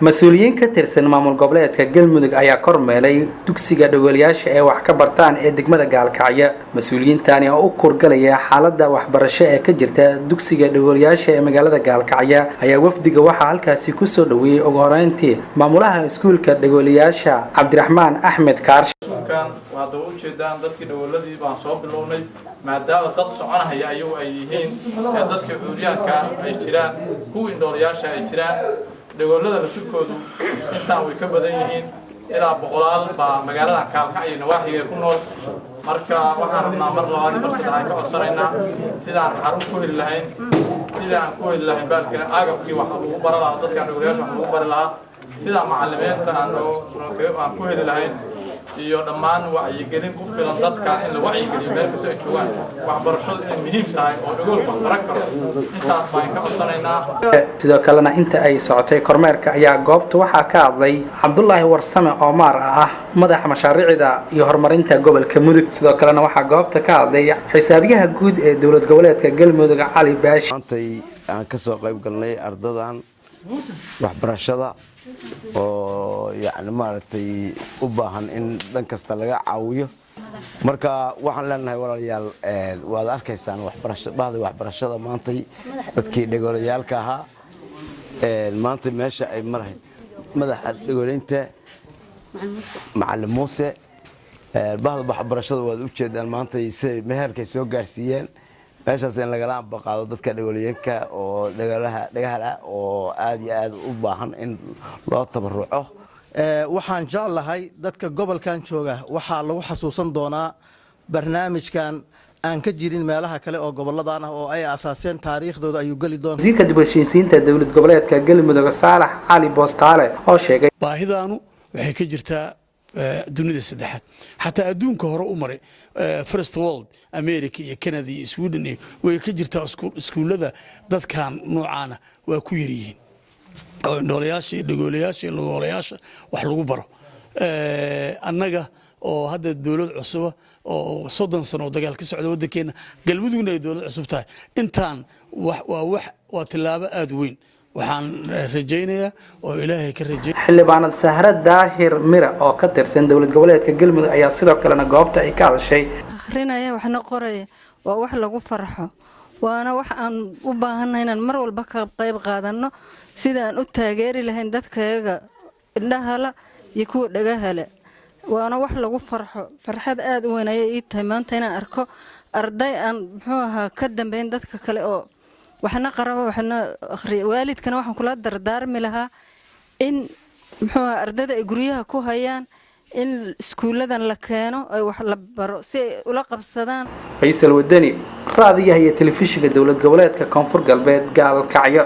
مسؤولين كترسن maamul goboleedka Galmudug ayaa kormeelay dugsiga dhagoolayaasha ee wax ka bartaan ee degmada Gaalkacyo mas'uuliyiintani oo u korgalaya xaaladda waxbarasho ee ka jirta dugsiga dhagoolayaasha ee magaalada Gaalkacyo ayaa wafdiga waxa halkaasi ku soo dhaweeyay ugu horeyntii maamulaha iskuulka dhagoolayaasha Cabdiraxmaan Axmed Kaarsh waa dad u jeedaan dadkii dhawooladii baan soo bilownay maadaama dad soconaya ayuu ay yihiin dadka cuuryaanka ay jiraan kuwii indhoolayaasha ay jiraan dhagoolada la turkoodu intaan way ka badan yihiin ilaa boqolaal baa magaalada Gaalkacyo nawaaxiga ku nool marka waxaan rabnaa mar labaad mar saddexaad ka codsanaynaa sidaan xarun ku heli lahayn sidaan ku heli lahayn baalka agabkii wax lagu baran lahaa dadka dhagoolayaasha wax lagu baran lahaa sida macallimiinta aan ku heli lahayn iyo dhammaan wacyigelin ku filan dadka in la wacyigeliyo meel kasta ay joogaan waxbarashadu inay muhiim tahay oo dhagoolka baran karo intaas baan ka codsanaynaa sidoo kalena inta ay socotay kormeerka ayaa goobta waxaa ka hadlay Cabdullaahi Warsame Omar ah madaxa mashaariicda iyo horumarinta gobolka Mudug sidoo kalena waxaa goobta ka hadlay xisaabiyaha guud ee dawlad goboleedka Galmudug Cali Baash maantay aan ka soo qayb galnay ardadan waxbarashada oo yani maaragtay u baahan in dhan kasta laga caawiyo marka waxaan leenahay walaalayaal waad arkaysaan waxbarashada maantay dadkii dhagoolayaalka ahaa maanta meesha ay marahay madaxa dhagooleynta macallin Muuse bahda waxbarashada waad u jeedaan maantay si meherkay soo gaarsiiyeen meeshaas in laga qaado dadka dhagoolayeenka oo dhagaha oo aad iyo aad u baahan in loo tabaruco waxaan jeclahay dadka gobolkan jooga waxa lagu xasuusan doonaa barnaamijkan aan ka jirin meelaha kale oo goboladana oo ay asaaseen taariikhdooda ayuu gali doonaa wasiirka dibashiinta dawlad goboleedka Galmudug Saalax Cali Boostaale oo sheegay baahidaanu waxay ka jirtaa dunida saddexaad xataa adduunka hore u maray first world America iyo Canada iyo Sweden way ka jirtaa iskuulada dadkan noocaana waa ku yiriin oo indhoolayaasha iyo dhagoolayaasha iyo lugoolayaasha wax lagu baro annaga oo hadda dawlad cusub oo 30 sano dagaal ka socda wadankeena Galmudugna ay dawlad cusub tahay intaan waa tilaabo aad weyn waxaan rajaynayaa oo Ilaahay ka rajay xildhibaanad Sahra Daahir Mira oo ka tirsan dawlad goboleedka Galmudug ayaa sidoo kale goobta ay ka hadashay akhrinaya waxna qoraya waa wax lagu farxo waana wax aan u baahanahay inaan mar walba ka qayb qaadano sidaan u taageeri lahayn dadkayga indhaha iyo kuwa dhagaha leh waana wax lagu farxo farxad aad u weyn ay tahay maanta inaan arko arday aan muxuu ahaa ka dambeyn dadka kale oo waxna qaraba waxna akhriyo waalidkana waxaan kula dardaarmi lahaa in muxuu ardayda ay guriyaha ku hayaan in iskuuladan la keeno ay wax la baro si ay ula qabsadaan Faysal Wadani raadiyaha iyo telefishinka dawlad goboleedka Koonfur Galbeed Gaalkacyo.